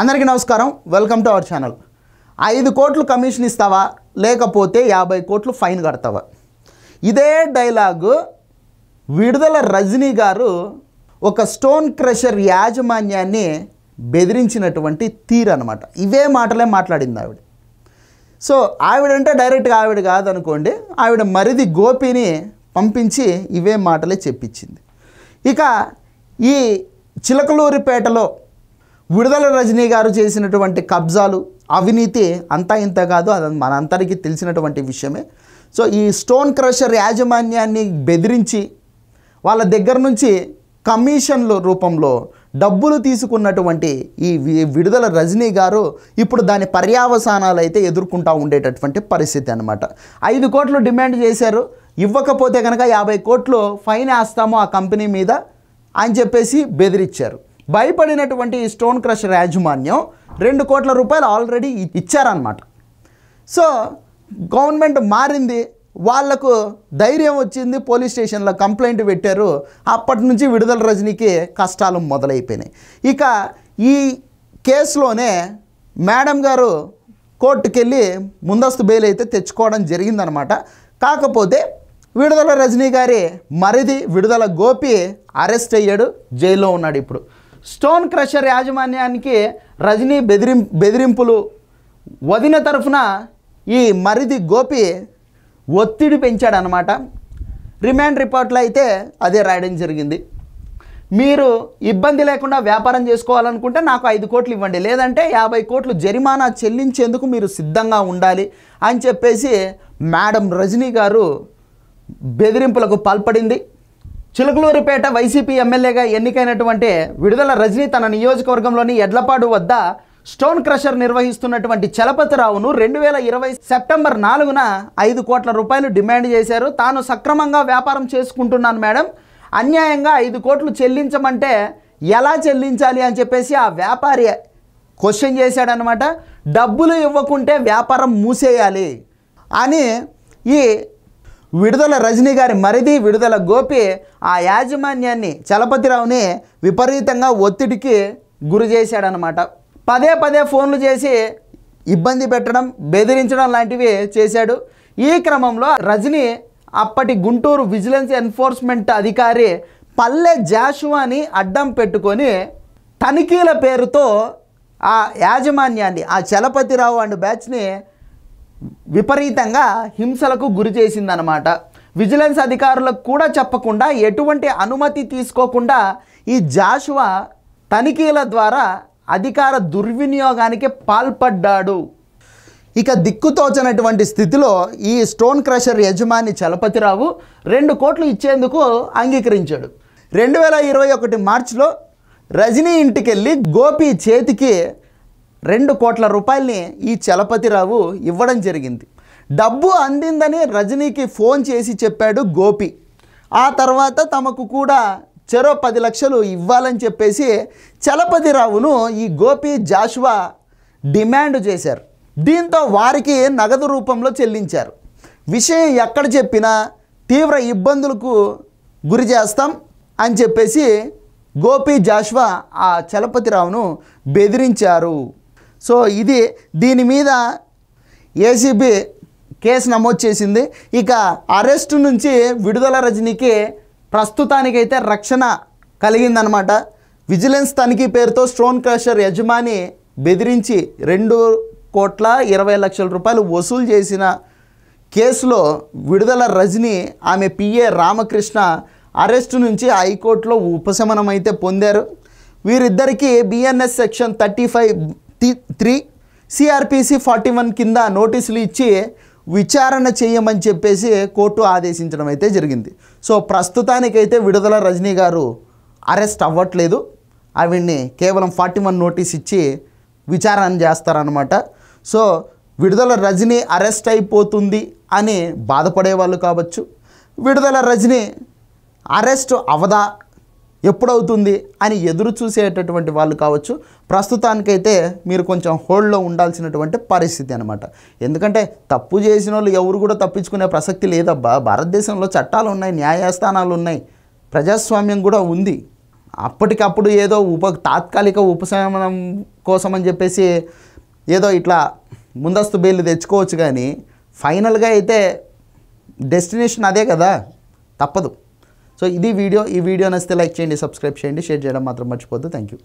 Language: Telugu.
అందరికీ నమస్కారం, వెల్కమ్ టు అవర్ ఛానల్. 5 కోట్లు కమిషన్ ఇస్తావా లేకపోతే 50 కోట్లు ఫైన్ కడతావా? ఇదే డైలాగు విడుదల రజనీ గారు ఒక స్టోన్ క్రషర్ యాజమాన్యాన్ని బెదిరించినటువంటి తీరు అనమాట. ఇవే మాటలే మాట్లాడింది ఆవిడ. సో ఆవిడంటే డైరెక్ట్గా ఆవిడ కాదనుకోండి, ఆవిడ మరిది గోపిని పంపించి ఇవే మాటలే చెప్పించింది. ఇక ఈ చిలకలూరిపేటలో విడుదల రజనీ గారు చేసినటువంటి కబ్జాలు, అవినీతి అంతా ఇంత కాదు, అది మనందరికీ తెలిసినటువంటి విషయమే. సో ఈ స్టోన్ క్రషర్ యాజమాన్యాన్ని బెదిరించి వాళ్ళ దగ్గర నుంచి కమిషన్ల రూపంలో డబ్బులు తీసుకున్నటువంటి ఈ విడుదల రజనీ గారు ఇప్పుడు దాని పర్యావసానాలు అయితే ఎదుర్కొంటూ ఉండేటటువంటి పరిస్థితి అనమాట. 5 కోట్లు డిమాండ్ చేశారు, ఇవ్వకపోతే కనుక 50 కోట్లు ఫైన్ వేస్తాము ఆ కంపెనీ మీద అని చెప్పేసి బెదిరించారు. భయపడినటువంటి స్టోన్ క్రషర్ యాజమాన్యం 2 కోట్ల రూపాయలు ఆల్రెడీ ఇచ్చారన్నమాట. సో గవర్నమెంట్ మారింది, వాళ్లకు ధైర్యం వచ్చింది, పోలీస్ స్టేషన్లో కంప్లైంట్ పెట్టారు. అప్పటి నుంచి విడుదల రజనీకి కష్టాలు మొదలైపోయినాయి. ఇక ఈ కేసులోనే మేడం గారు కోర్టుకు వెళ్ళి ముందస్తు బెయిల్ అయితే తెచ్చుకోవడం జరిగిందనమాట. కాకపోతే విడుదల రజనీ గారి మరిది విడుదల గోపి అరెస్ట్ అయ్యాడు, జైల్లో ఉన్నాడు. ఇప్పుడు స్టోన్ క్రషర్ యాజమాన్యానికి రజనీ బెదిరింపులు, వదిన తరఫున ఈ మరిది గోపి ఒత్తిడి పెంచాడనమాట. రిమాండ్ రిపోర్ట్లో అయితే అదే రాయడం జరిగింది. మీరు ఇబ్బంది లేకుండా వ్యాపారం చేసుకోవాలనుకుంటే నాకు 5 కోట్లు ఇవ్వండి, లేదంటే 50 కోట్లు జరిమానా చెల్లించేందుకు మీరు సిద్ధంగా ఉండాలి అని చెప్పేసి మేడం రజనీ గారు బెదిరింపులకు పాల్పడింది. చిలకలూరిపేట వైసీపీ ఎమ్మెల్యేగా ఎన్నికైనటువంటి విడుదల రజనీ తన నియోజకవర్గంలోని ఎడ్లపాడు వద్ద స్టోన్ క్రషర్ నిర్వహిస్తున్నటువంటి చలపతిరావును 2020 సెప్టెంబర్ 4న 5 కోట్ల రూపాయలు డిమాండ్ చేశారు. తాను సక్రమంగా వ్యాపారం చేసుకుంటున్నాను మేడం, అన్యాయంగా 5 కోట్లు చెల్లించమంటే ఎలా చెల్లించాలి అని చెప్పేసి ఆ వ్యాపారి క్వశ్చన్ చేశాడనమాట. డబ్బులు ఇవ్వకుంటే వ్యాపారం మూసేయాలి అని ఈ విడుదల రజనీ గారి మరిది విడుదల గోపి ఆ యాజమాన్యాన్ని చలపతిరావుని విపరీతంగా ఒత్తిడికి గురి చేశాడనమాట. పదే ఫోన్లు చేసి ఇబ్బంది పెట్టడం, బెదిరించడం లాంటివి చేశాడు. ఈ క్రమంలో రజనీ అప్పటి గుంటూరు విజిలెన్స్ ఎన్ఫోర్స్మెంట్ అధికారి పల్లె జాషువాని అడ్డం పెట్టుకొని తనిఖీల పేరుతో ఆ యాజమాన్యాన్ని, ఆ చలపతిరావు అండ్ బ్యాచ్ని విపరీతంగా హింసలకు గురి చేసిందనమాట. విజిలెన్స్ అధికారులకు కూడా చెప్పకుండా, ఎటువంటి అనుమతి తీసుకోకుండా ఈ జాషువా తనిఖీల ద్వారా అధికార దుర్వినియోగానికి పాల్పడ్డాడు. ఇక దిక్కుతోచనటువంటి స్థితిలో ఈ స్టోన్ క్రషర్ యజమాని చలపతిరావు 2 కోట్లు ఇచ్చేందుకు అంగీకరించాడు. 2021 మార్చిలో రజనీ ఇంటికెళ్ళి గోపి చేతికి 2 కోట్ల రూపాయలని ఈ చలపతిరావు ఇవ్వడం జరిగింది. డబ్బు అందిందని రజనీకి ఫోన్ చేసి చెప్పాడు గోపి. ఆ తర్వాత తమకు కూడా చెరో 10 లక్షలు ఇవ్వాలని చెప్పేసి చలపతిరావును ఈ గోపి జాషువా డిమాండ్ చేశారు. దీంతో వారికి నగదు రూపంలో చెల్లించారు. విషయం ఎక్కడ చెప్పినా తీవ్ర ఇబ్బందులకు గురి చేస్తాం అని చెప్పేసి గోపి జాషువా ఆ చలపతిరావును బెదిరించారు. సో దీని మీద ఏసీబీ కేసు నమోదు చేసింది. ఇక అరెస్టు నుంచి విడుదల రజనీకి ప్రస్తుతానికైతే రక్షణ కలిగిందనమాట. విజిలెన్స్ తనిఖీ పేరుతో స్టోన్ క్రషర్ యజమాని బెదిరించి 2,20 లక్షల వసూలు చేసిన కేసులో విడుదల రజనీ, ఆమె పిఏ రామకృష్ణ అరెస్టు నుంచి హైకోర్టులో ఉపశమనం అయితే పొందారు. వీరిద్దరికీ బిఎన్ఎస్ సెక్షన్ 35(3) సిఆర్పిసి 41 కింద నోటీసులు ఇచ్చి విచారణ చేయమని చెప్పేసి కోర్టు ఆదేశించడం అయితే జరిగింది. సో ప్రస్తుతానికైతే విడుదల రజనీ గారు అరెస్ట్ అవ్వట్లేదు, ఆవిడ్ని కేవలం 41 నోటీస్ ఇచ్చి విచారణ చేస్తారనమాట. సో విడుదల రజనీ అరెస్ట్ అయిపోతుంది అని బాధపడే వాళ్ళు కావచ్చు, విడుదల రజనీ అరెస్ట్ అవదా, ఎప్పుడవుతుంది అని ఎదురు చూసేటటువంటి వాళ్ళు కావచ్చు. ప్రస్తుతానికైతే మీరు కొంచెం హోల్డ్లో ఉండాల్సినటువంటి పరిస్థితి అనమాట. ఎందుకంటే తప్పు చేసిన వాళ్ళు ఎవరు కూడా తప్పించుకునే ప్రసక్తి లేదబ్బా. భారతదేశంలో చట్టాలు ఉన్నాయి, న్యాయస్థానాలు ఉన్నాయి, ప్రజాస్వామ్యం కూడా ఉంది. అప్పటికప్పుడు ఏదో తాత్కాలిక ఉపశమనం కోసం అని చెప్పేసి ఏదో ఇట్లా ముందస్తు బెయిల్ తెచ్చుకోవచ్చు, కానీ ఫైనల్గా అయితే డెస్టినేషన్ అదే కదా, తప్పదు. సో ఇది వీడియో. ఈ వీడియో నచ్చితే లైక్ చేయండి, సబ్స్క్రైబ్ చేయండి, షేర్ చేయడం మాత్రం మర్చిపోద్దు. Thank you.